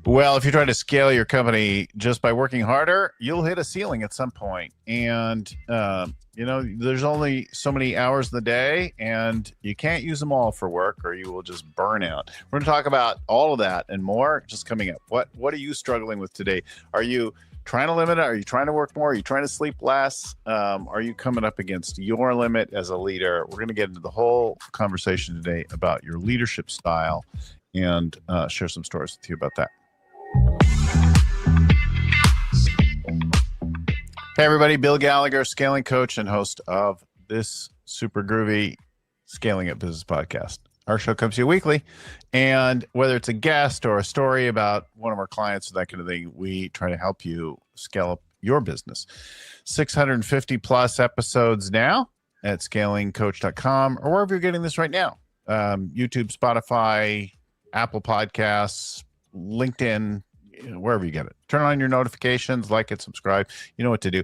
Well, if you try to scale your company just by working harder, you'll hit a ceiling at some point. And, there's only so many hours in the day, and you can't use them all for work or you will just burn out. We're going to talk about all of that and more just coming up. What are you struggling with today? Are you trying to limit it? Are you trying to work more? Are you trying to sleep less? Are you coming up against your limit as a leader? We're going to get into the whole conversation today about your leadership style and share some stories with you about that. Hey everybody, Bill Gallagher, scaling coach and host of this super groovy Scaling Up Business podcast. Our show comes to you weekly, and whether it's a guest or a story about one of our clients or that kind of thing, we try to help you scale up your business. 650 plus episodes now at scalingcoach.com or wherever you're getting this right now. YouTube, Spotify, Apple Podcasts, LinkedIn, wherever you get it. Turn on your notifications, like it, subscribe. You know what to do.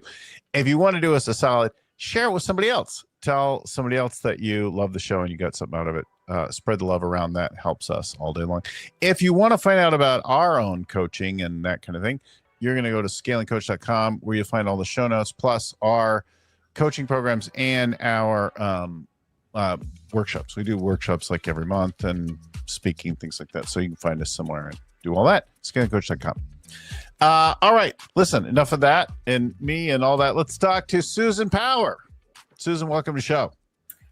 If you want to do us a solid, share it with somebody else. Tell somebody else that you love the show and you got something out of it. Spread the love around. That helps us all day long. If you want to find out about our own coaching and that kind of thing, you're going to go to scalingcoach.com where you'll find all the show notes plus our coaching programs and our workshops. We do workshops like every month and speaking, things like that. So you can find us somewhere and do all that. Scalingcoach.com. All right. Listen, enough of that and me and all that. Let's talk to Susan Power. Susan, welcome to the show.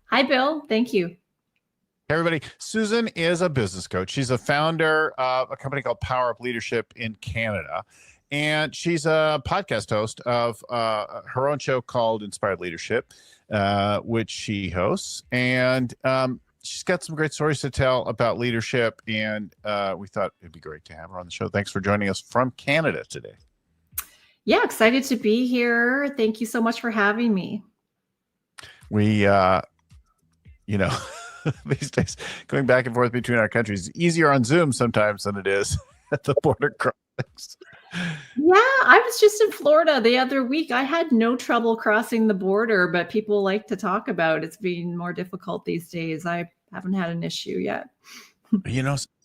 Hi, Bill. Thank you. Hey, everybody. Susan is a business coach. She's a founder of a company called PowerUp Leadership in Canada. And she's a podcast host of her own show called Inspired Leadership, which she hosts. And she's got some great stories to tell about leadership, and we thought it'd be great to have her on the show. Thanks for joining us from Canada today. Yeah, excited to be here. Thank you so much for having me. We, these days, going back and forth between our countries is easier on Zoom sometimes than it is at the border crossings. Yeah, I was just in Florida the other week. I had no trouble crossing the border, but people like to talk about it's being more difficult these days. I haven't had an issue yet.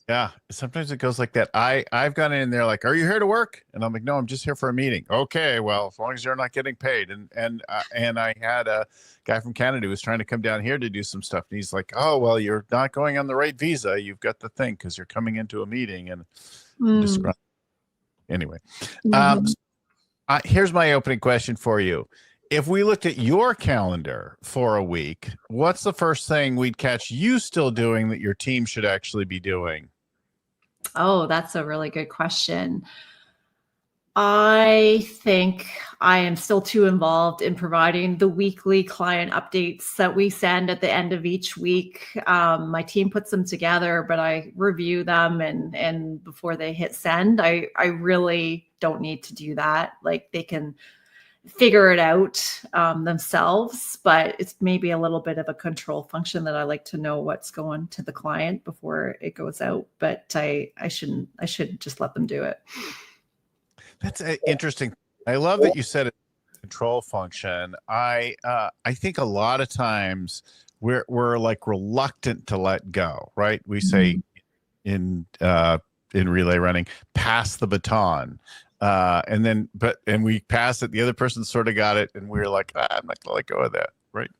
Yeah, sometimes it goes like that. I've gone in there like, are you here to work? And I'm like, no, I'm just here for a meeting. Okay, well, as long as you're not getting paid. And I had a guy from Canada who was trying to come down here to do some stuff. And he's like, oh, well, you're not going on the right visa. You've got the thing because you're coming into a meeting. And anyway, here's my opening question for you. If we looked at your calendar for a week, what's the first thing we'd catch you still doing that your team should actually be doing? Oh, that's a really good question. I think I am still too involved in providing the weekly client updates that we send at the end of each week. My team puts them together, but I review them and before they hit send. I really don't need to do that. Like they can figure it out themselves, but it's maybe a little bit of a control function that I like to know what's going to the client before it goes out. But I should just let them do it. That's interesting. I love that you said it, control function. I think a lot of times we're like reluctant to let go, right? We say in relay running, pass the baton. And we pass it. The other person sort of got it, and we were like, I'm not gonna let go of that, right?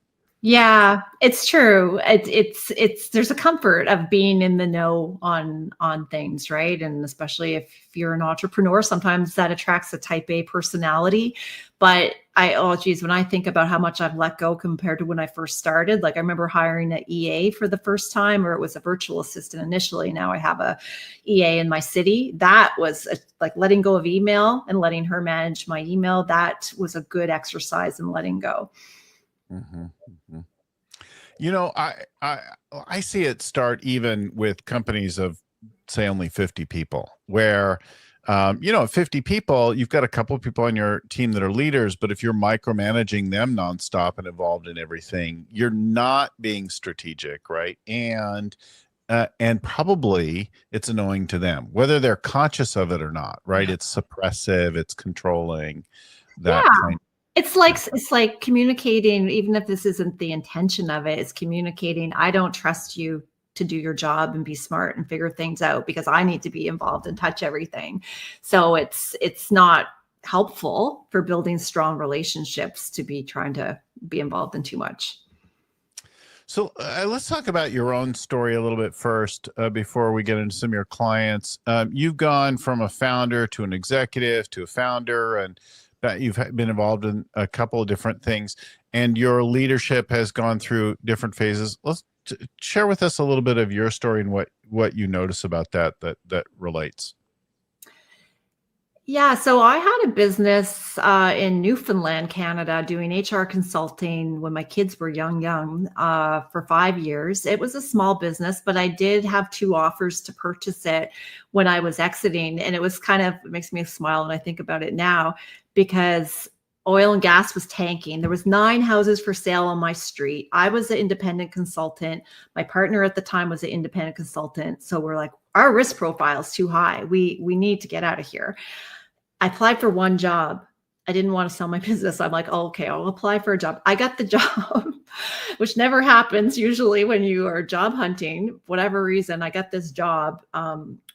Yeah, it's true. It's there's a comfort of being in the know on things, right? And especially if you're an entrepreneur, sometimes that attracts a type A personality. But when I think about how much I've let go compared to when I first started, like I remember hiring an EA for the first time, or it was a virtual assistant initially. Now I have a EA in my city. That was like letting go of email and letting her manage my email. That was a good exercise in letting go. I see it start even with companies of say only 50 people where, at 50 people, you've got a couple of people on your team that are leaders, but if you're micromanaging them nonstop and involved in everything, you're not being strategic, right? And probably it's annoying to them, whether they're conscious of it or not, right? It's suppressive, it's controlling, that kind of. It's like communicating, even if this isn't the intention of it, it's communicating, I don't trust you to do your job and be smart and figure things out, because I need to be involved and touch everything. So it's not helpful for building strong relationships to be trying to be involved in too much. So let's talk about your own story a little bit first before we get into some of your clients. You've gone from a founder to an executive to a founder, and that you've been involved in a couple of different things, and your leadership has gone through different phases. Let's share with us a little bit of your story and what you notice about that relates. Yeah, so I had a business in Newfoundland, Canada, doing HR consulting when my kids were young, for 5 years. It was a small business, but I did have 2 offers to purchase it when I was exiting. And it was it makes me smile when I think about it now, because oil and gas was tanking. There was 9 houses for sale on my street. I was an independent consultant. My partner at the time was an independent consultant. So we're like, our risk profile is too high. We need to get out of here. I applied for one job. I didn't want to sell my business. I'm like, oh, okay, I'll apply for a job. I got the job, which never happens usually when you are job hunting. Whatever reason, I got this job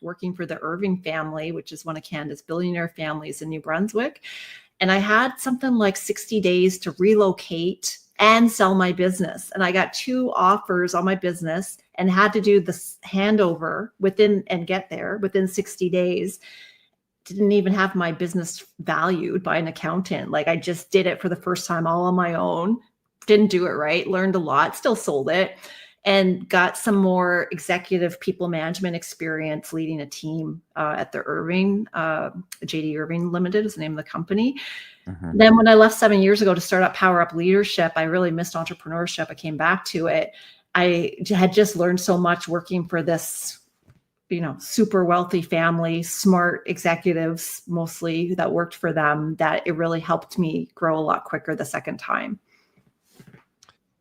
working for the Irving family, which is one of Canada's billionaire families in New Brunswick. And I had something like 60 days to relocate and sell my business. And I got 2 offers on my business and had to do the handover and get there within 60 days. Didn't even have my business valued by an accountant. Like, I just did it for the first time all on my own. Didn't do it right. Learned a lot, still sold it, and got some more executive people management experience leading a team at the Irving, JD Irving Limited is the name of the company. Mm-hmm. Then when I left 7 years ago to start up PowerUp Leadership, I really missed entrepreneurship. I came back to it. I had just learned so much working for this super wealthy family, smart executives mostly that worked for them, that it really helped me grow a lot quicker the second time.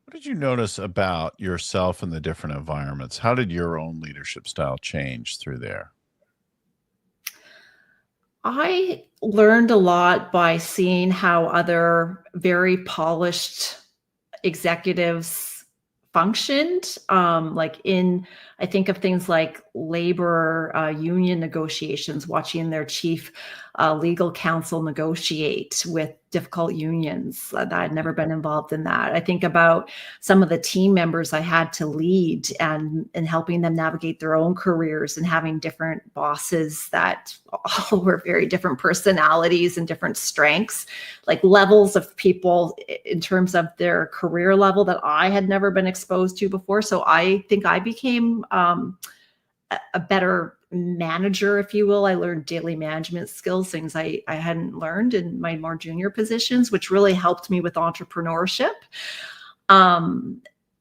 What did you notice about yourself in the different environments? How did your own leadership style change through there? I learned a lot by seeing how other very polished executives functioned. I think of things like labor union negotiations, watching their chief legal counsel negotiate with difficult unions. That I'd never been involved in that. I think about some of the team members I had to lead and helping them navigate their own careers, and having different bosses that all were very different personalities and different strengths, like levels of people in terms of their career level that I had never been exposed to before. So I think I became a better manager, if you will. I learned daily management skills, things I hadn't learned in my more junior positions, which really helped me with entrepreneurship,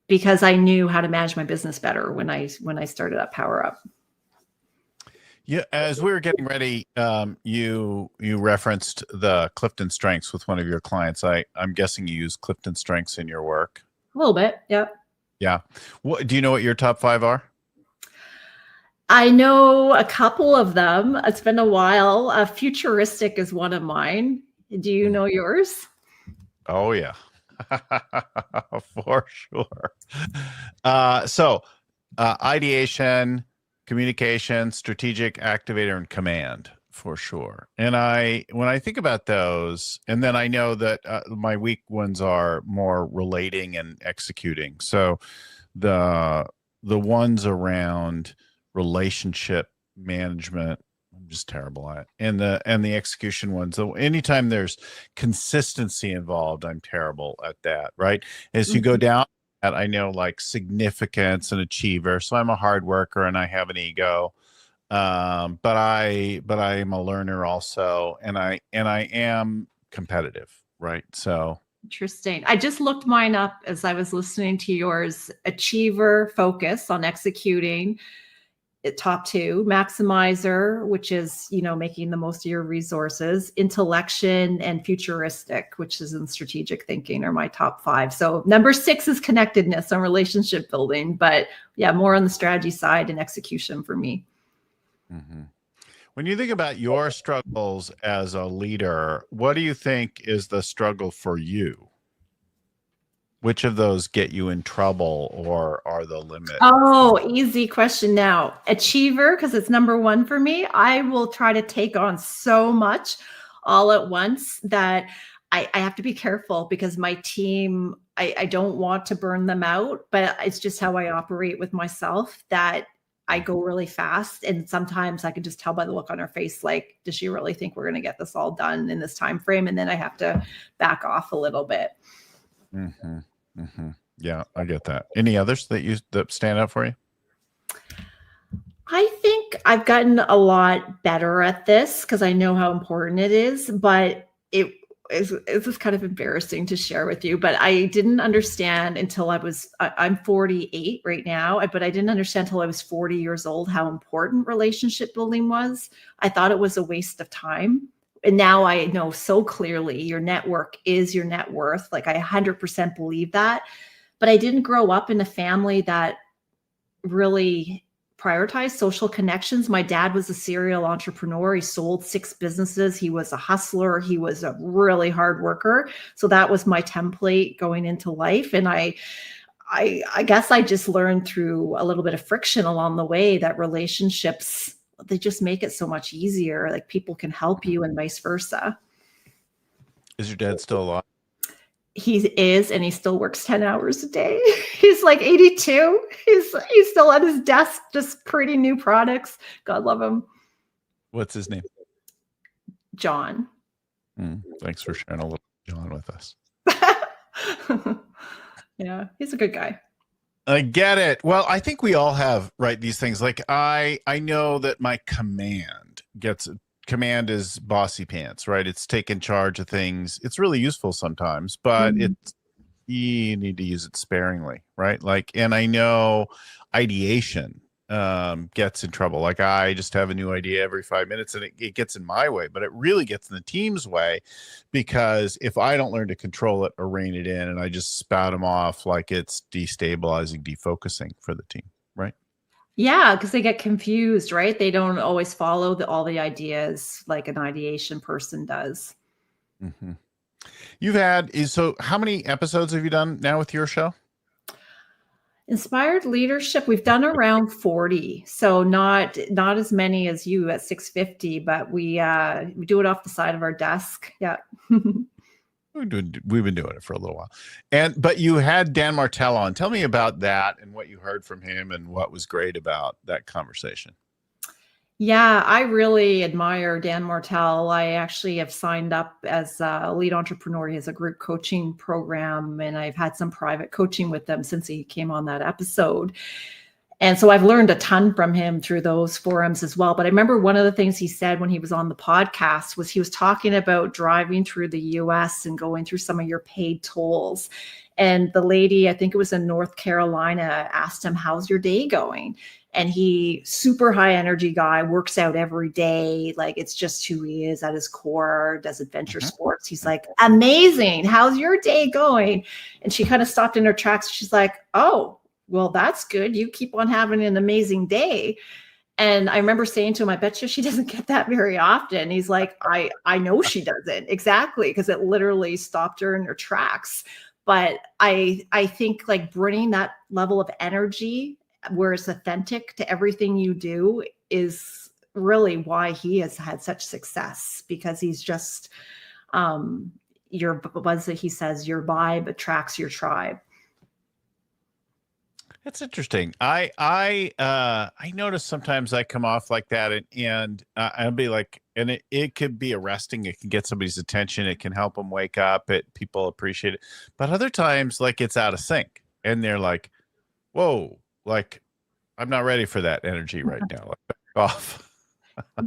because I knew how to manage my business better when I started up PowerUp. Yeah, as we were getting ready, you referenced the Clifton Strengths with one of your clients. I'm guessing you use Clifton Strengths in your work. A little bit, yeah. Yeah. Do you know what your top 5 are? I know a couple of them. It's been a while. Futuristic is one of mine. Do you know yours? Oh, yeah. For sure. So ideation, communication, strategic, activator, and command, for sure. And when I think about those, and then I know that my weak ones are more relating and executing. So the ones around relationship management, I'm just terrible at, and the execution ones. So anytime there's consistency involved, I'm terrible at that. Right. As you go down, I know like significance and achiever. So I'm a hard worker and I have an ego. But I am a learner also, and I am competitive. Right. So interesting. I just looked mine up as I was listening to yours. Achiever, focus on executing. Top 2, maximizer, which is, making the most of your resources, intellection, and futuristic, which is in strategic thinking, are my top 5. So number 6 is connectedness and relationship building, but yeah, more on the strategy side and execution for me. Mm-hmm. When you think about your struggles as a leader, what do you think is the struggle for you? Which of those get you in trouble or are the limit? Oh, easy question now. Achiever, because it's number one for me. I will try to take on so much all at once that I have to be careful because my team, I don't want to burn them out, but it's just how I operate with myself that I go really fast. And sometimes I can just tell by the look on her face, like, does she really think we're going to get this all done in this time frame? And then I have to back off a little bit. Mm-hmm. Mm-hmm. Yeah, I get that. Any others that stand out for you? I think I've gotten a lot better at this because I know how important it is, but it's kind of embarrassing to share with you, but I didn't understand until I'm 48 right now, but I didn't understand until I was 40 years old how important relationship building was. I thought it was a waste of time. And now I know so clearly your network is your net worth. Like I 100% believe that, but I didn't grow up in a family that really prioritize social connections. My dad was a serial entrepreneur. He sold 6 businesses. He was a hustler. He was a really hard worker. So that was my template going into life. And I guess I just learned through a little bit of friction along the way that relationships, they just make it so much easier. Like people can help you and vice versa. Is your dad still alive? He is, and he still works 10 hours a day. He's like 82. He's still at his desk, just creating new products. God love him. What's his name? John. Thanks for sharing a little John with us. Yeah, he's a good guy. I get it. Well, I think we all have, right, these things. Like I know that my command is bossy pants, right? It's taking charge of things. It's really useful sometimes, but you need to use it sparingly, right? Like, and I know ideation gets in trouble. Like I just have a new idea every 5 minutes and it gets in my way, but it really gets in the team's way because if I don't learn to control it or rein it in and I just spout them off, like it's destabilizing, defocusing for the team, right? Yeah, because they get confused, right? They don't always follow all the ideas like an ideation person does. Mm-hmm. So how many episodes have you done now with your show? Inspired leadership, we've done around 40. So not as many as you at 650, but we do it off the side of our desk. Yeah. We've been doing it for a little while. But you had Dan Martell on. Tell me about that and what you heard from him and what was great about that conversation. Yeah, I really admire Dan Martell. I actually have signed up as a lead entrepreneur. He has a group coaching program, and I've had some private coaching with them since he came on that episode. And so I've learned a ton from him through those forums as well. But I remember one of the things he said when he was on the podcast was he was talking about driving through the US and going through some of your paid tolls. And the lady, I think it was in North Carolina, asked him, how's your day going? And he, super high energy guy, works out every day. Like it's just who he is at his core, does adventure sports. He's like, amazing. How's your day going? And she kind of stopped in her tracks. She's like, oh, well, that's good. You keep on having an amazing day. And I remember saying to him, I bet you she doesn't get that very often. He's like, I know she doesn't. Exactly. Because it literally stopped her in her tracks. But I think like bringing that level of energy where it's authentic to everything you do is really why he has had such success, because he's just he says your vibe attracts your tribe. That's interesting. I notice sometimes I come off like that and I'll be like, and it could be arresting. It can get somebody's attention. It can help them wake up. People appreciate it. But other times, like it's out of sync and they're like, whoa, like I'm not ready for that energy right now. Like, back off.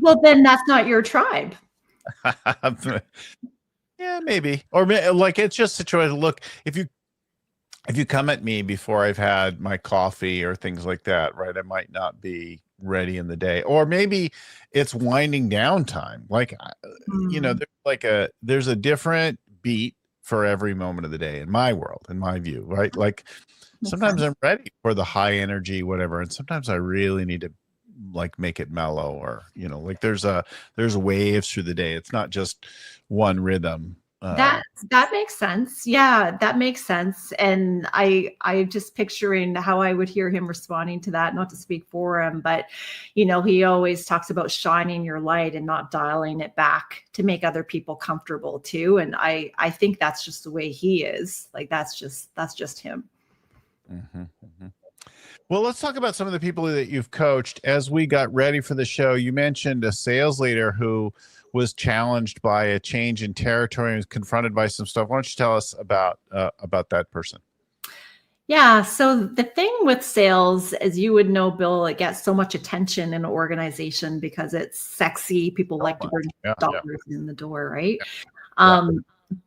Well, then that's not your tribe. Yeah, maybe. Or like it's just a choice. Look, if you come at me before I've had my coffee or things like that, right, I might not be ready in the day. Or maybe it's winding down time. Like, there's a different beat for every moment of the day in my world, in my view, right? Like sometimes I'm ready for the high energy, whatever. And sometimes I really need to like make it mellow or, like there's waves through the day. It's not just one rhythm. That that makes sense. Yeah, that makes sense. And I just picturing how I would hear him responding to that, not to speak for him, but he always talks about shining your light and not dialing it back to make other people comfortable too. And I think that's just the way he is. Like that's just him. Mm-hmm, mm-hmm. Well, let's talk about some of the people that you've coached. As we got ready for the show, you mentioned a sales leader who was challenged by a change in territory and was confronted by some stuff. Why don't you tell us about that person? Yeah. So the thing with sales, as you would know, Bill, it gets so much attention in an organization because it's sexy. People like to bring dollars in the door, right? Yeah.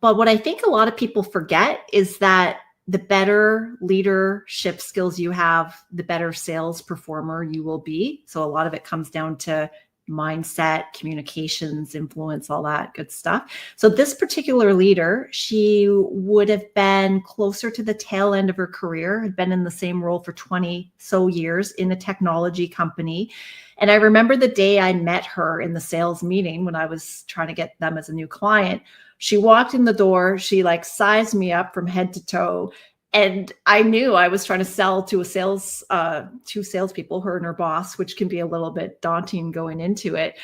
But what I think a lot of people forget is that the better leadership skills you have, the better sales performer you will be. So a lot of it comes down to mindset, communications, influence, all that good stuff. So this particular leader, she would have been closer to the tail end of her career, had been in the same role for 20 so years in a technology company. And I remember the day I met her in the sales meeting when I was trying to get them as a new client. She walked in the door, she like sized me up from head to toe. And I knew I was trying to sell to two salespeople, her and her boss, which can be a little bit daunting going into it.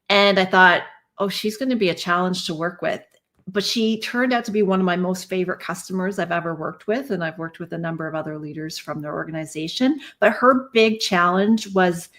And I thought, oh, she's going to be a challenge to work with. But she turned out to be one of my most favorite customers I've ever worked with. And I've worked with a number of other leaders from their organization. But her big challenge was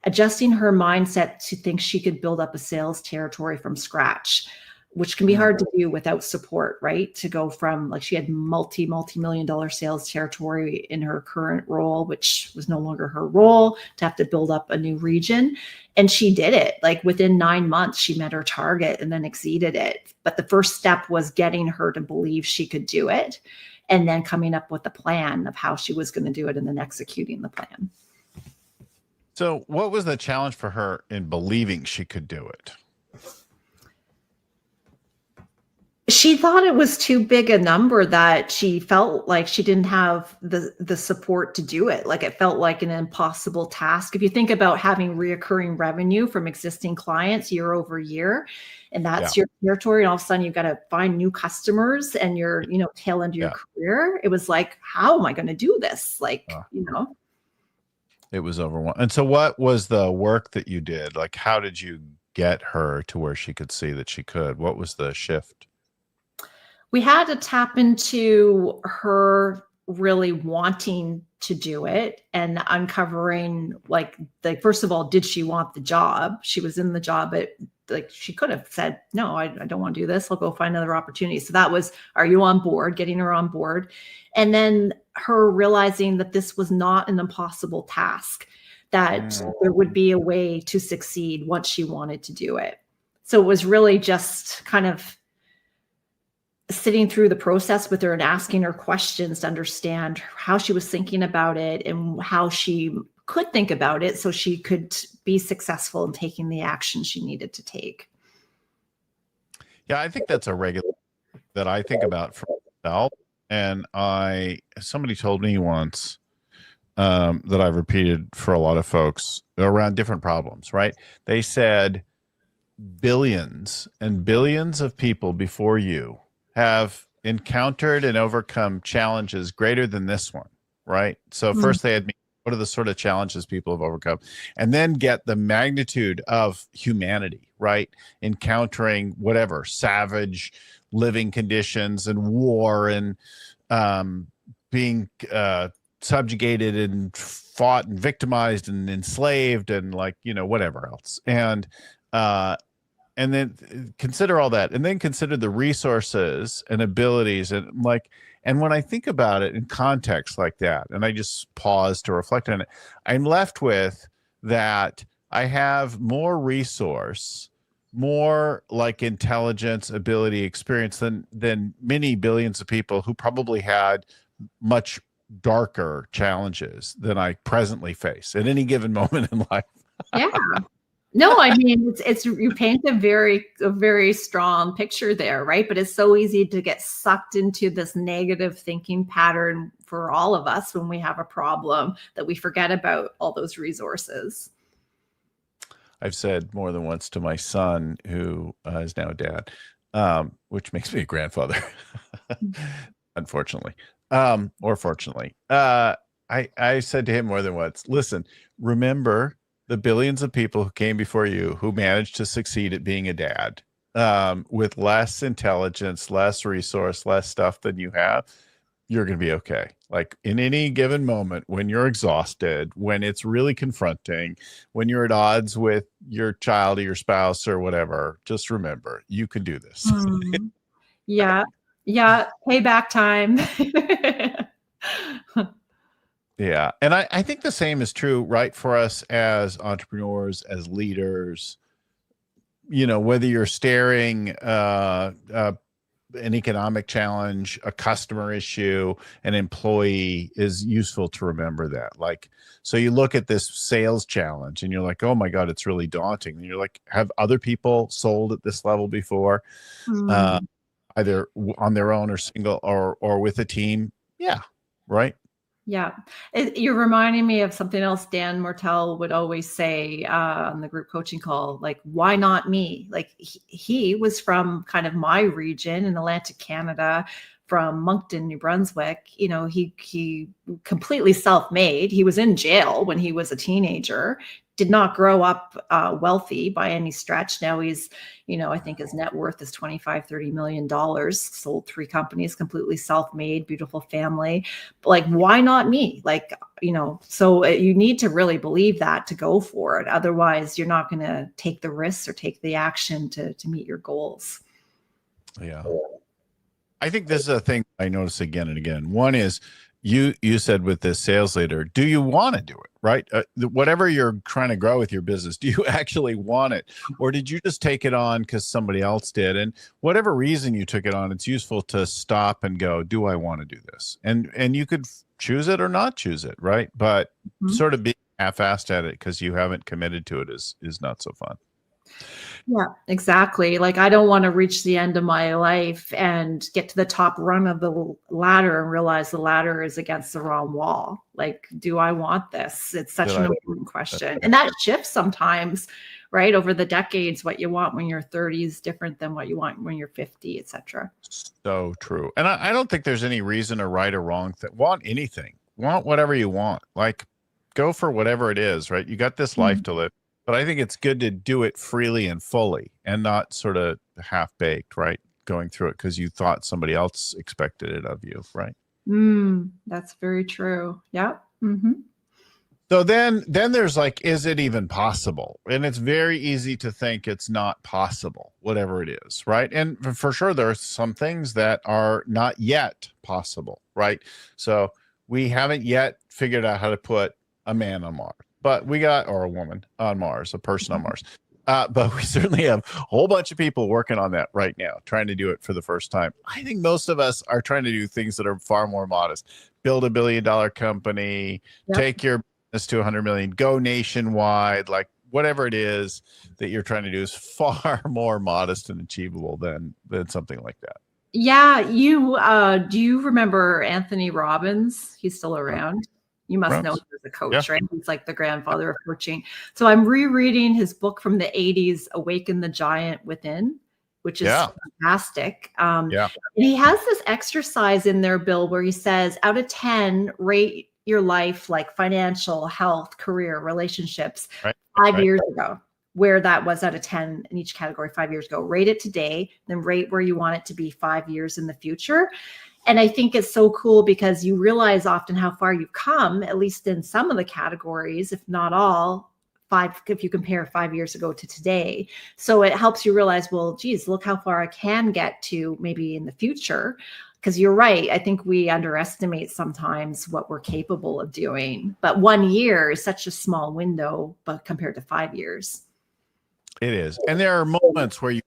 adjusting her mindset to think she could build up a sales territory from scratch, which can be hard to do without support, right? To go from, like, she had multi-million dollar sales territory in her current role, which was no longer her role, to have to build up a new region. And she did it. Like within 9 months, she met her target and then exceeded it. But the first step was getting her to believe she could do it, and then coming up with a plan of how she was going to do it and then executing the plan. So what was the challenge for her in believing she could do it? She thought it was too big a number, that she felt like she didn't have the support to do it. Like it felt like an impossible task. If you think about having reoccurring revenue from existing clients year over year, and that's your territory, and all of a sudden you've got to find new customers and you're, tail end of your career. It was like, how am I going to do this? Like, It was overwhelming. And so what was the work that you did? Like, how did you get her to where she could see that she could? What was the shift? We had to tap into her really wanting to do it and uncovering, like, first of all, did she want the job? She was in the job, she could have said, no, I don't want to do this. I'll go find another opportunity. So that was, are you on board? Getting her on board. And then her realizing that this was not an impossible task, that there would be a way to succeed once she wanted to do it. So it was really just kind of sitting through the process with her and asking her questions to understand how she was thinking about it and how she could think about it so she could be successful in taking the action she needed to take. Yeah, I think that's a regular that I think about for myself. And somebody told me once that I've repeated for a lot of folks around different problems, right? They said billions and billions of people before you have encountered and overcome challenges greater than this one, right? So first they had me, what are the sort of challenges people have overcome? And then get the magnitude of humanity, right? Encountering whatever, savage living conditions and war and being subjugated and fought and victimized and enslaved and whatever else. And then consider all that, and then consider the resources and abilities and when I think about it in context like that, and I just pause to reflect on it, I'm left with that I have more resource, more like intelligence, ability, experience than many billions of people who probably had much darker challenges than I presently face at any given moment in life. Yeah. No, I mean, it's you paint a very strong picture there, right? But it's so easy to get sucked into this negative thinking pattern for all of us when we have a problem, that we forget about all those resources. I've said more than once to my son, who is now a dad, which makes me a grandfather, unfortunately, or fortunately. I said to him more than once, listen, remember the billions of people who came before you who managed to succeed at being a dad, with less intelligence, less resource, less stuff than you have. You're going to be okay. Like in any given moment, when you're exhausted, when it's really confronting, when you're at odds with your child or your spouse or whatever, just remember you can do this. Mm. Yeah. Yeah. Payback time. Yeah. And I think the same is true, right, for us as entrepreneurs, as leaders, whether you're staring an economic challenge, a customer issue, an employee, is useful to remember that. Like, so you look at this sales challenge and you're like, oh my God, it's really daunting. And you're like, have other people sold at this level before, Mm. either on their own or single or with a team? Yeah. Right. Yeah. You're reminding me of something else Dan Mortel would always say on the group coaching call, like, why not me? Like he was from kind of my region in Atlantic Canada, from Moncton, New Brunswick. He completely self-made. He was in jail when he was a teenager, did not grow up wealthy by any stretch. Now he's, I think his net worth is $25-30 million, sold 3 companies, completely self-made, beautiful family. Like, why not me? Like, so you need to really believe that to go for it. Otherwise, you're not going to take the risks or take the action to meet your goals. Yeah. I think this is a thing I notice again and again. One is you said with this sales leader, do you want to do it? Right? Whatever you're trying to grow with your business, do you actually want it? Or did you just take it on because somebody else did? And whatever reason you took it on, it's useful to stop and go, do I want to do this? And you could choose it or not choose it, right? But sort of being half-assed at it because you haven't committed to it is not so fun. Yeah, exactly. Like, I don't want to reach the end of my life and get to the top rung of the ladder and realize the ladder is against the wrong wall. Like, do I want this? It's such an important question. And that shifts sometimes, right? Over the decades, what you want when you're 30 is different than what you want when you're 50, etc. So true. And I don't think there's any reason or right or wrong. Want anything. Want whatever you want. Like, go for whatever it is, right? You got this life to live. But I think it's good to do it freely and fully and not sort of half-baked, right? Going through it because you thought somebody else expected it of you, right? That's very true. Yeah. So then there's like, is it even possible? And it's very easy to think it's not possible, whatever it is, right? And for sure, there are some things that are not yet possible, right? So we haven't yet figured out how to put a man on Mars. But or a woman on Mars, a person on Mars. But we certainly have a whole bunch of people working on that right now, trying to do it for the first time. I think most of us are trying to do things that are far more modest. Build $1 billion company, take your business to 100 million, go nationwide, like whatever it is that you're trying to do is far more modest and achievable than something like that. Yeah. Do you remember Anthony Robbins? He's still around. You must know him as a coach, right? He's like the grandfather of coaching. So I'm rereading his book from the 80s, Awaken the Giant Within, which is fantastic. And he has this exercise in there, Bill, where he says, out of 10, rate your life, like financial, health, career, relationships, 5 years ago, where that was out of 10 in each category 5 years ago. Rate it today, then rate where you want it to be 5 years in the future. And I think it's so cool because you realize often how far you've come, at least in some of the categories, if not all, if you compare 5 years ago to today. So it helps you realize, well, geez, look how far I can get to maybe in the future. Because you're right. I think we underestimate sometimes what we're capable of doing. But 1 year is such a small window, but compared to 5 years. It is. And there are moments where you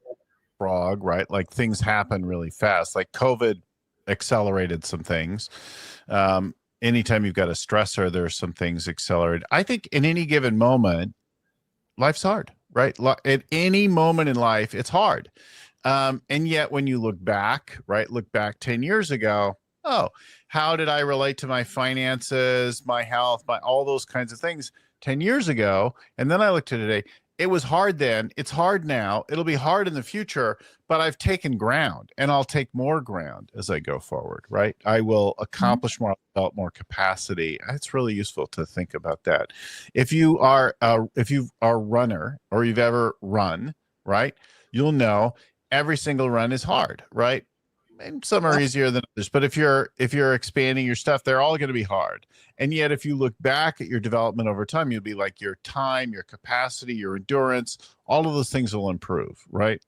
frog, right? Like things happen really fast, like COVID accelerated some things. Anytime you've got a stressor, there's some things accelerated. I think in any given moment, life's hard, right? At any moment in life, it's hard. And yet when you look back, right? Look back 10 years ago, oh, how did I relate to my finances, my health, all those kinds of things 10 years ago? And then I look to today, it was hard then. It's hard now. It'll be hard in the future, but I've taken ground and I'll take more ground as I go forward, right? I will accomplish more, develop more capacity. It's really useful to think about that. If you are a runner or you've ever run, right, you'll know every single run is hard, right? And some are easier than others, but if you're expanding your stuff, they're all going to be hard. And yet, if you look back at your development over time, you'll be like your time, your capacity, your endurance, all of those things will improve, right?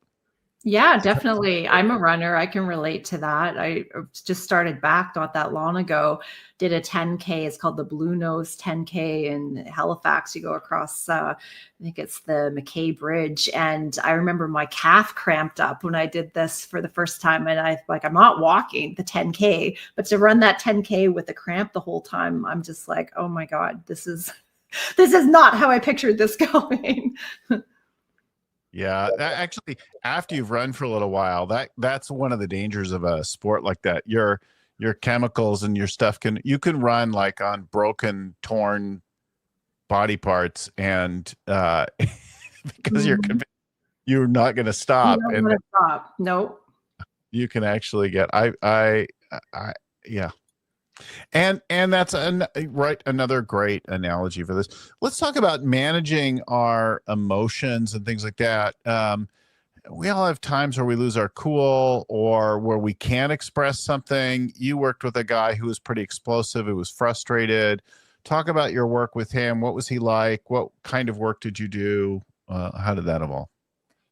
Yeah, definitely. I'm a runner. I can relate to that. I just started back not that long ago, did a 10K. It's called the Blue Nose 10K in Halifax. You go across, I think it's the McKay Bridge. And I remember my calf cramped up when I did this for the first time. And I'm not walking the 10K, but to run that 10K with a cramp the whole time, I'm just like, oh my God, this is not how I pictured this going. Yeah, actually, after you've run for a little while, that's one of the dangers of a sport like that. Your chemicals and your stuff you can run like on broken, torn body parts, and because you're not going to stop, Nope. You can actually get yeah. And that's another great analogy for this. Let's talk about managing our emotions and things like that. We all have times where we lose our cool or where we can't express something. You worked with a guy who was pretty explosive, who was frustrated. Talk about your work with him. What was he like? What kind of work did you do? How did that evolve?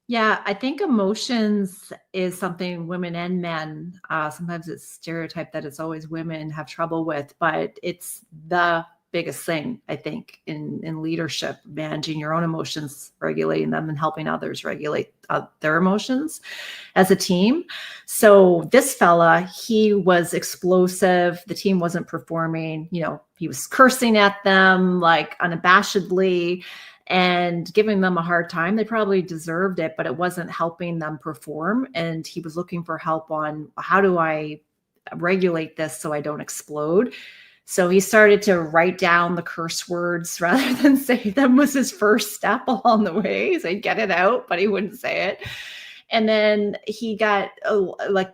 Yeah, I think emotions is something women and men, sometimes it's stereotyped that it's always women have trouble with, but it's the biggest thing, I think, in leadership, managing your own emotions, regulating them, and helping others regulate their emotions as a team. So this fella, he was explosive. The team wasn't performing. He was cursing at them like unabashedly and giving them a hard time. They probably deserved it, but it wasn't helping them perform. And he was looking for help on how do I regulate this so I don't explode. So he started to write down the curse words rather than say them was his first step along the way. So he'd get it out, but he wouldn't say it. And then he got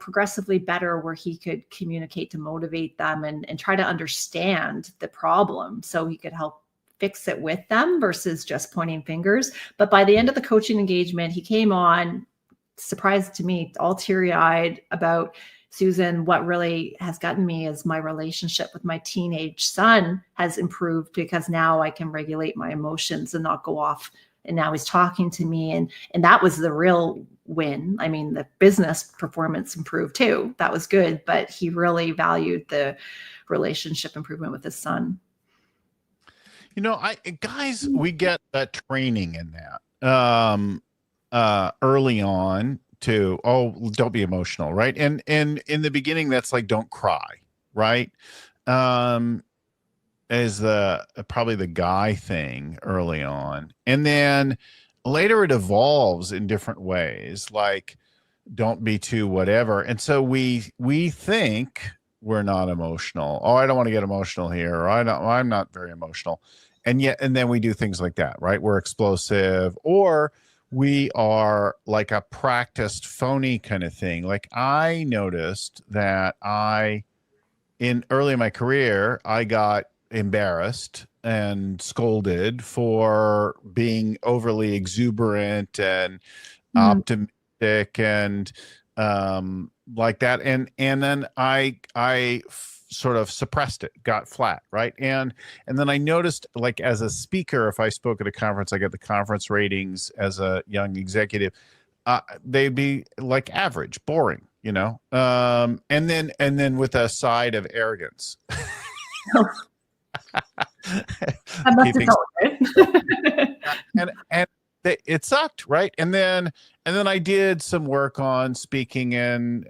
progressively better where he could communicate to motivate them and try to understand the problem so he could help fix it with them versus just pointing fingers. But by the end of the coaching engagement, he came on, surprised to me, all teary-eyed about, Susan, what really has gotten me is my relationship with my teenage son has improved because now I can regulate my emotions and not go off. And now he's talking to me. And that was the real win. I mean, the business performance improved too. That was good, but he really valued the relationship improvement with his son. Guys, we get that training in that early on to, don't be emotional, right? And in the beginning, that's like, don't cry, right? Is probably the guy thing early on. And then later it evolves in different ways, like don't be too whatever. And so we think we're not emotional. Oh, I don't want to get emotional here. Or I'm not very emotional. And then we do things like that, right? We're explosive, or we are like a practiced phony kind of thing. Like I noticed that early in my career, I got embarrassed and scolded for being overly exuberant and optimistic and like that. And then I sort of suppressed it, got flat, right? And then I noticed, like, as a speaker, if I spoke at a conference, I get the conference ratings as a young executive, they'd be like average, boring, and then with a side of arrogance. And it sucked, right? And then I did some work on speaking and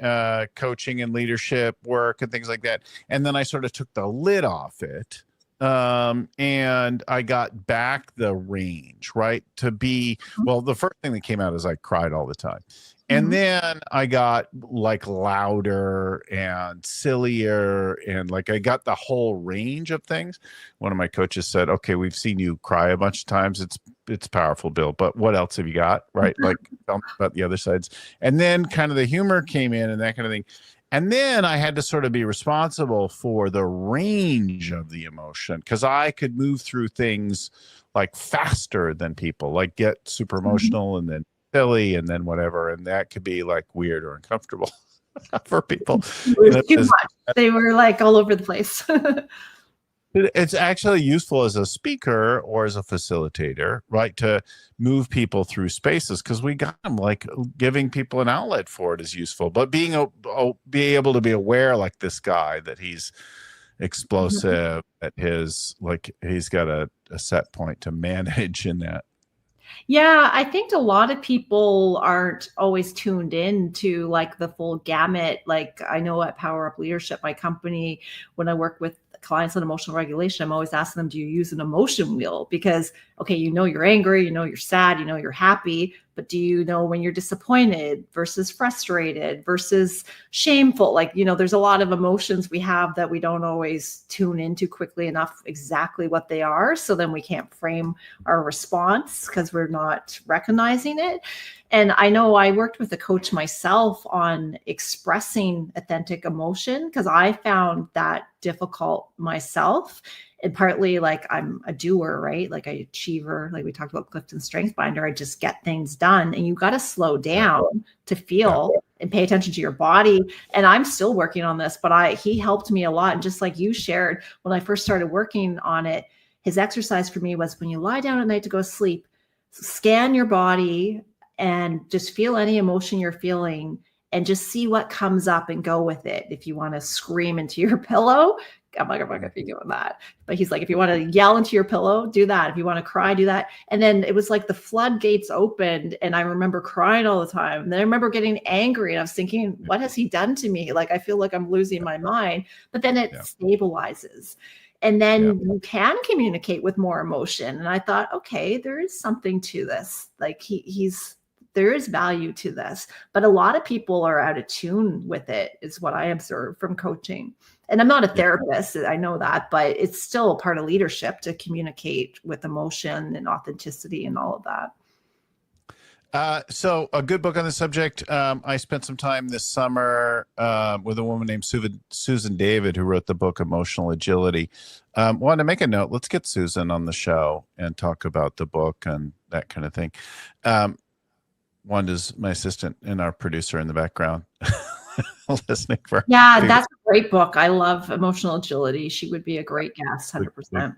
coaching and leadership work and things like that. And then I sort of took the lid off it. And I got back the range, right? To be, well, the first thing that came out is I cried all the time. And then I got like louder and sillier, and like I got the whole range of things. One of my coaches said, okay, we've seen you cry a bunch of times. It's it's powerful, Bill, but what else have you got? Right. Like tell me about the other sides. And then kind of the humor came in and that kind of thing. And then I had to sort of be responsible for the range of the emotion because I could move through things like faster than people, like get super emotional and then silly and then whatever. And that could be like weird or uncomfortable for people. It was too much. They were like all over the place. It's actually useful as a speaker or as a facilitator, right? To move people through spaces because we got them. Like giving people an outlet for it is useful, but be able to be aware, like this guy, that he's explosive, that he's got a set point to manage in that. Yeah, I think a lot of people aren't always tuned in to like the full gamut. Like I know at PowerUp Leadership, my company, when I work with clients on emotional regulation, I'm always asking them, do you use an emotion wheel? Because, okay, you're angry, you're sad, you're happy, but do you know when you're disappointed versus frustrated versus shameful? Like, there's a lot of emotions we have that we don't always tune into quickly enough exactly what they are. So then we can't frame our response because we're not recognizing it. And I know I worked with a coach myself on expressing authentic emotion because I found that difficult myself. And partly like I'm a doer, right? Like an achiever, like we talked about Clifton Strength Binder, I just get things done. And you got to slow down to feel and pay attention to your body. And I'm still working on this, but he helped me a lot. And just like you shared, when I first started working on it, his exercise for me was when you lie down at night to go to sleep, scan your body and just feel any emotion you're feeling and just see what comes up and go with it. If you want to scream into your pillow, I'm not going to be doing that. But he's like, if you want to yell into your pillow, do that. If you want to cry, do that. And then it was like the floodgates opened and I remember crying all the time. And then I remember getting angry and I was thinking, what has he done to me? Like, I feel like I'm losing my mind, but then it stabilizes. And then you can communicate with more emotion. And I thought, okay, there is something to this. Like there is value to this, but a lot of people are out of tune with it is what I observe from coaching. And I'm not a therapist, I know that, but it's still a part of leadership to communicate with emotion and authenticity and all of that. So a good book on the subject. I spent some time this summer with a woman named Susan David, who wrote the book Emotional Agility. Wanted to make a note. Let's get Susan on the show and talk about the book and that kind of thing. Wanda's my assistant and our producer in the background listening for. Yeah, that's a great book. I love Emotional Agility. She would be a great guest, 100%.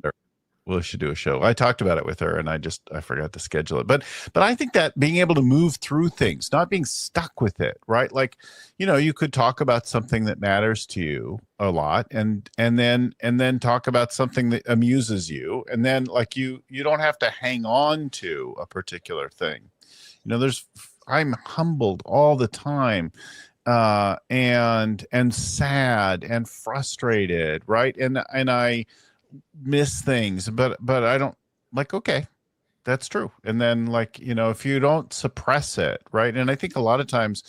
We should do a show. I talked about it with her and I forgot to schedule it. But I think that being able to move through things, not being stuck with it, right? Like, you could talk about something that matters to you a lot and then talk about something that amuses you. And then like you don't have to hang on to a particular thing. I'm humbled all the time, and sad and frustrated, right? And I miss things, but I don't like, okay, that's true. And then like, if you don't suppress it, right? And I think a lot of times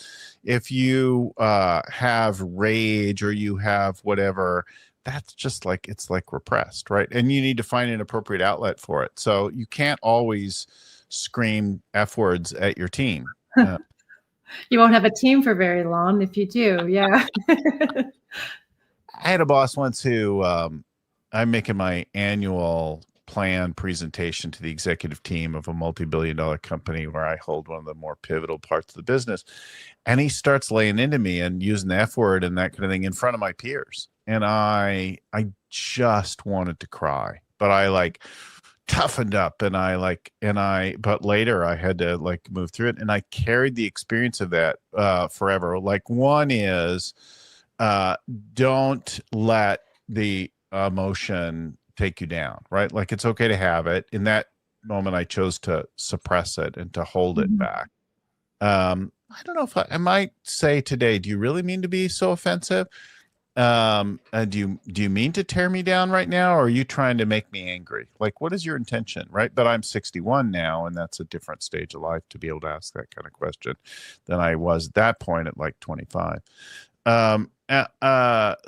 if you have rage or you have whatever, that's just like, it's like repressed, right? And you need to find an appropriate outlet for it. So you can't always scream F words at your team. You won't have a team for very long if you do. Yeah. I had a boss once who I'm making my annual plan presentation to the executive team of a multi-billion-dollar company where I hold one of the more pivotal parts of the business. And he starts laying into me and using the F word and that kind of thing in front of my peers. And I just wanted to cry, but I like toughened up but later I had to like move through it and I carried the experience of that forever. Like one is don't let the emotion take you down, right? Like it's okay to have it. In that moment I chose to suppress it and to hold it back. I don't know if I might say today, do you really mean to be so offensive? Do you mean to tear me down right now, or are you trying to make me angry? Like, what is your intention, right? But I'm 61 now, and that's a different stage of life to be able to ask that kind of question than I was at that point at like 25.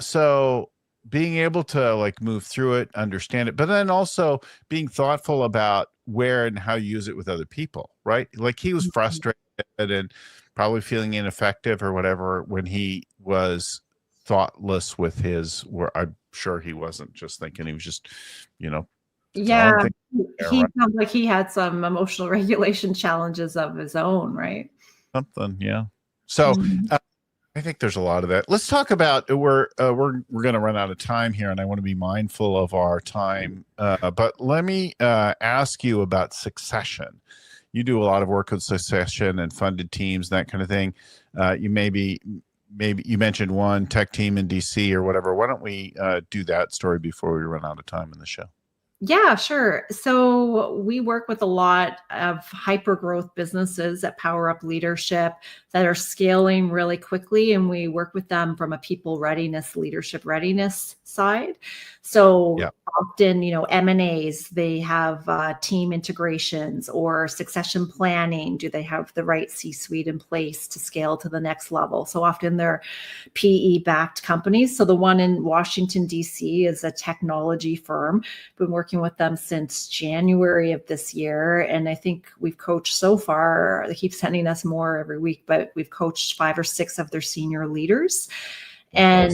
So being able to like move through it, understand it, but then also being thoughtful about where and how you use it with other people, right? Like he was frustrated and probably feeling ineffective or whatever when he was thoughtless with his, where I'm sure he wasn't just thinking, he was just, Yeah, throwing things there, he right? sounds like he had some emotional regulation challenges of his own, right? Something, yeah. So Mhm. I think there's a lot of that. Let's talk about we're going to run out of time here, and I want to be mindful of our time. But let me ask you about succession. You do a lot of work with succession and funded teams, that kind of thing. You maybe you mentioned one tech team in DC or whatever. Why don't we do that story before we run out of time in the show? Yeah, sure. So we work with a lot of hyper growth businesses at PowerUp Leadership that are scaling really quickly. And we work with them from a people readiness, leadership readiness side. Yeah. So often, M&As, they have team integrations or succession planning. Do they have the right C-suite in place to scale to the next level? So often they're PE-backed companies. So the one in Washington, D.C. is a technology firm. Been working with them since January of this year. And I think we've coached so far, they keep sending us more every week, but we've coached 5 or 6 of their senior leaders. And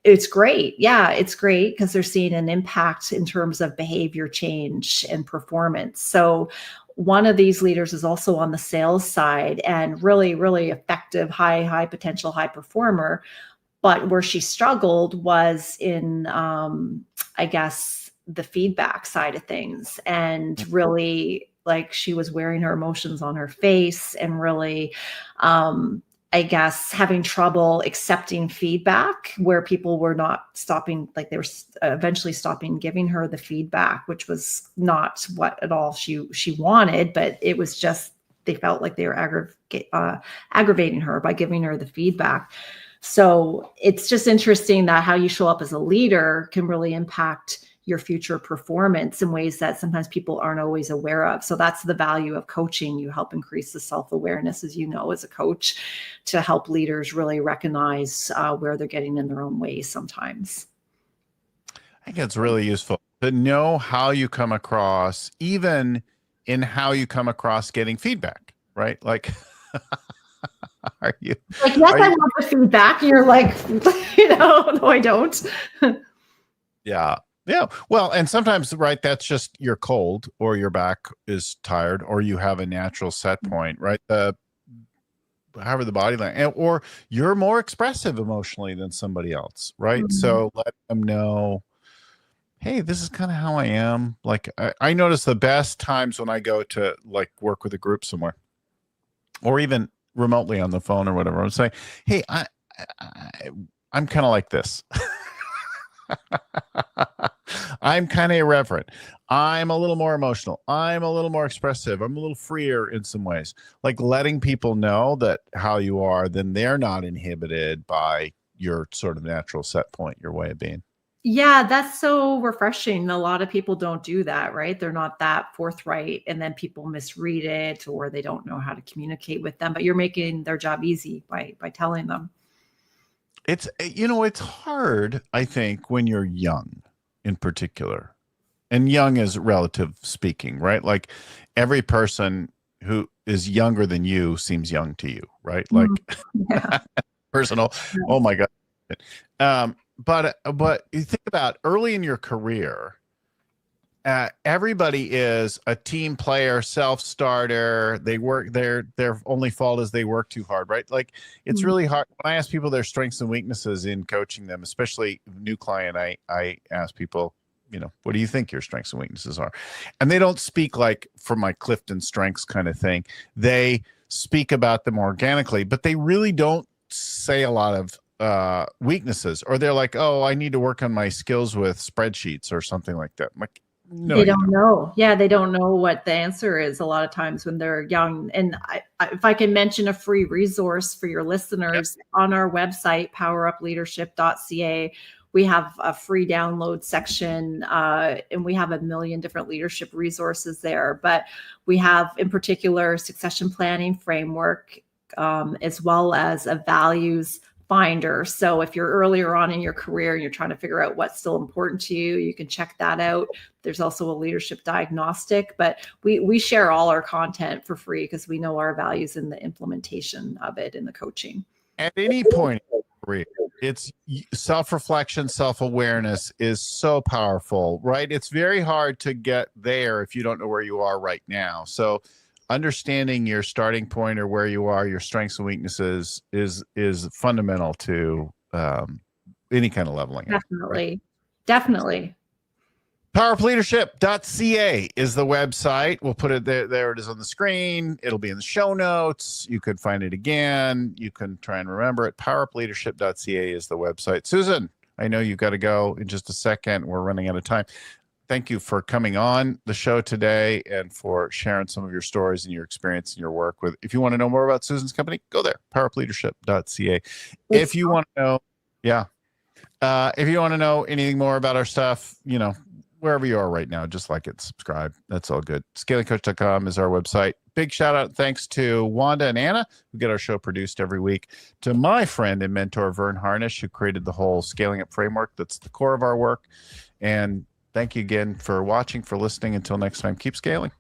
it's great. Yeah, it's great because they're seeing an impact in terms of behavior change and performance. So one of these leaders is also on the sales side and really, really effective, high potential, high performer. But where she struggled was in, I guess, the feedback side of things, and really like she was wearing her emotions on her face and really, I guess, having trouble accepting feedback where people were not stopping, like they were eventually stopping giving her the feedback, which was not what at all she wanted, but it was just, they felt like they were aggravating her by giving her the feedback. So it's just interesting that how you show up as a leader can really impact your future performance in ways that sometimes people aren't always aware of. So that's the value of coaching. You help increase the self-awareness, as as a coach, to help leaders really recognize where they're getting in their own ways sometimes. I think it's really useful to know how you come across, even in how you come across getting feedback, right? Like, are you, Like, yes, are I you, want the feedback. And you're like, no, I don't. yeah. Yeah. Well, and sometimes, right, that's just you're cold or your back is tired or you have a natural set point, right? However the body language, or you're more expressive emotionally than somebody else, right? Mhm. So let them know, hey, this is kind of how I am. Like I notice the best times when I go to like work with a group somewhere or even remotely on the phone or whatever, I'm saying, hey, I I'm kind of like this. I'm kind of irreverent. I'm a little more emotional. I'm a little more expressive. I'm a little freer in some ways. Like letting people know that how you are, then they're not inhibited by your sort of natural set point, your way of being. Yeah, that's so refreshing. A lot of people don't do that, right? They're not that forthright, and then people misread it or they don't know how to communicate with them, but you're making their job easy by telling them. It's hard, I think, when you're young in particular. And young is relative speaking, right? Like every person who is younger than you seems young to you, right? Mm, Like yeah. personal. Oh my God. But you think about early in your career, everybody is a team player, self-starter. They work their only fault is they work too hard, right? Like it's Mm. really hard. When I ask people their strengths and weaknesses in coaching them, especially new client, I ask people, what do you think your strengths and weaknesses are? And they don't speak like from my Clifton strengths kind of thing. They speak about them organically, but they really don't say a lot of weaknesses, or they're like, oh, I need to work on my skills with spreadsheets or something like that. I'm like, no, They you don't don't. know. Yeah, they don't know what the answer is a lot of times when they're young. And if I can mention a free resource for your Yep. listeners, on our website, powerupleadership.ca, we have a free download section, and we have a million different leadership resources there. But we have, in particular, succession planning framework, as well as a values binder. So if you're earlier on in your career, you're trying to figure out what's still important to you, you can check that out. There's also a leadership diagnostic, but we share all our content for free because we know our values in the implementation of it in the coaching. At any point in your career, it's self-reflection, self-awareness is so powerful, right? It's very hard to get there if you don't know where you are right now. So understanding your starting point or where you are, your strengths and weaknesses is fundamental to any kind of leveling. Definitely. Right? Definitely. PowerUpLeadership.ca is the website. We'll put it there. There it is on the screen. It'll be in the show notes. You can find it again. You can try and remember it. PowerUpLeadership.ca is the website. Susan, I know you've got to go in just a second. We're running out of time. Thank you for coming on the show today and for sharing some of your stories and your experience and your work with. If you want to know more about Susan's company, go there, PowerUpLeadership.ca. If you want to know, if you want to know anything more about our stuff, wherever you are right now, just like it, subscribe. That's all good. ScalingCoach.com is our website. Big shout out. Thanks to Wanda and Anna, who get our show produced every week. To my friend and mentor, Vern Harnish, who created the whole Scaling Up framework. That's the core of our work. And thank you again for watching, for listening. Until next time, keep scaling.